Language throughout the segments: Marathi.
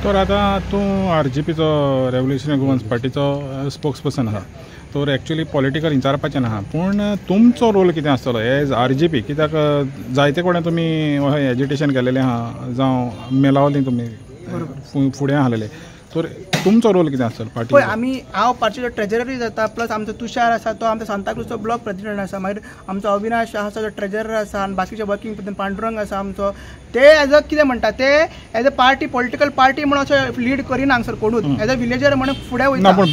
तर आता तूं RGPचो रेव्होल्युशनरी वुमन्स पार्टीचो स्पोक्स पर्सन आहा. तर एक्चुअली पॉलिटिकल विचारपाचें ना, पूण तुमचो रोल कितें आसतलो एज RGP? कित्याक जायते कोणें तुमी एजिटेशन केलेलें आहा जावं मेलावलीं तुमी फुडें आहलेले. तर तुमचो रोल कितें आसतलो पार्टी? पळय हांव पार्टीचो ट्रेजररी जाता, प्लस आमचो तुषार आसा तो आमचो सांताक्रूजचो ब्लॉक प्रेसिडेंट आसा. मागीर आमचो अविनाश आसा जो ट्रेजरर आसा आनी बाकीचे वर्किंग प्रेसिडेंट पांडुरंग आसा आमचो. ते एज अ कितें म्हणटा ते as a party political party म्हणून अशें लीड करिना हांगसर कोणूच. एज अ विलेजर म्हणून फुडें वयता. पूण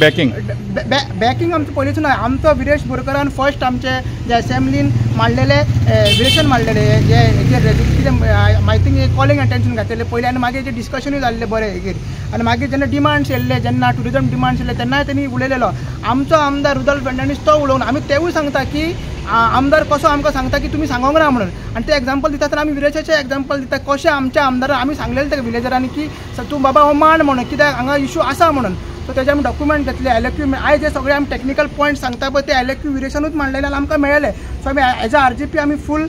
बॅकिंग आमचो पयलींच ना. आमचो विरेश बोरकरान फर्स्ट आमचे जे असेंब्लीन मांडलेले विरेशन मांडलेले जे कितें आय थिंक कॉलिंग अटेंशन घातलेले पयलीं आनी मागीर डिस्कशनूय जाल्ले बरें हेजेर. आनी मागीर जेन्ना डिमांड्स येयल्ले, जेन्ना टुरिजम डिमांड्स येयले तेन्नाय तेणी उलयलेलो. आमचो आमदार रुदल फर्नांडीस तो उलोवन आमी तेवूय सांगता की आमदार कसो आमकां सांगता की तुमी सांगोंक ना म्हणून. आनी ते एग्जाम्पल दिता तर आमी विरेशाचें एग्जाम्पल दिता कशें आमच्या आमदारान आमी सांगलेलें त्या विलेजरांनी की तूं बाबा हो मांड म्हणून, कित्याक हांगा इशू आसा म्हणून. सो तेजे आमी डॉक्युमेंट घेतले. LAQ आयज जे सगळे आमी टेक्निकल पॉयंट सांगता पळय ते LAQ विरेशनूच मांडलेले आनी आमकां मेळ्ळे. सो आमी एज अ RGP आमी फूल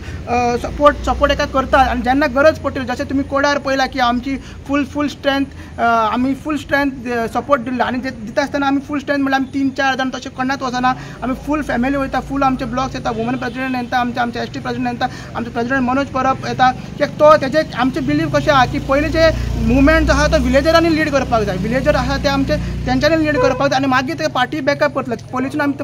सपोर्ट एका करतात. आनी जेन्ना गरज पडटली, जशें तुमी कोडार पळयलां की आमची फूल स्ट्रेंथ आमी फूल स्ट्रेंथ सपोर्ट दिल्लो. आनी दिता आसतना आमी फूल स्ट्रेंथ म्हणल्यार आमी 3-4 जाण तशें कोणाच वचना. आमी फूल फॅमिली वयता, फूल आमचे ब्लॉक्स येता, वुमन प्रेसिडेंट येता, आमचे ST प्रेसिडेंट येता, आमचे प्रेसिडेंट मनोज परब येता. कित्याक तो तेजे आमचे बिलीव कशें आहा की पयलीं जे मुवमेंट जो आहा तो विलेजरांनी लीड करपाक जाय. विलेजर आहा ते आमचे तेंच्यांनी लीड करपाक जाय. आनी मागीर ते पार्टी बॅकअप करतले. पयलींच्यान आमी ते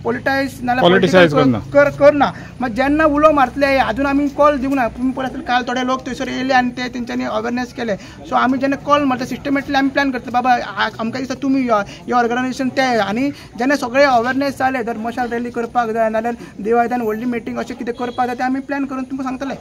पॉलिटायज नाल्यार करना. मागीर जेन्ना उलो मारतले आजून आमी कॉल दिवंक ना. तुमी पळयत काल थोडे लोक थंयसर येयले आनी ते तेंच्यांनी अवेरनेस केले. सो आमी जेन्ना कॉल मारता सिस्टमॅटिकली आमी प्लॅन करतले बाबा आमकां दिसता तुमी यो ऑर्गनायजेशन ते. आनी जेन्ना सगळे अवेरनेस जाले जर मशाल रॅली करपाक जाय नाल्यार देवायदान व्हडली मिटींग अशें कितें करपाक जाय ते आमी प्लॅन करून तुमकां सांगतले.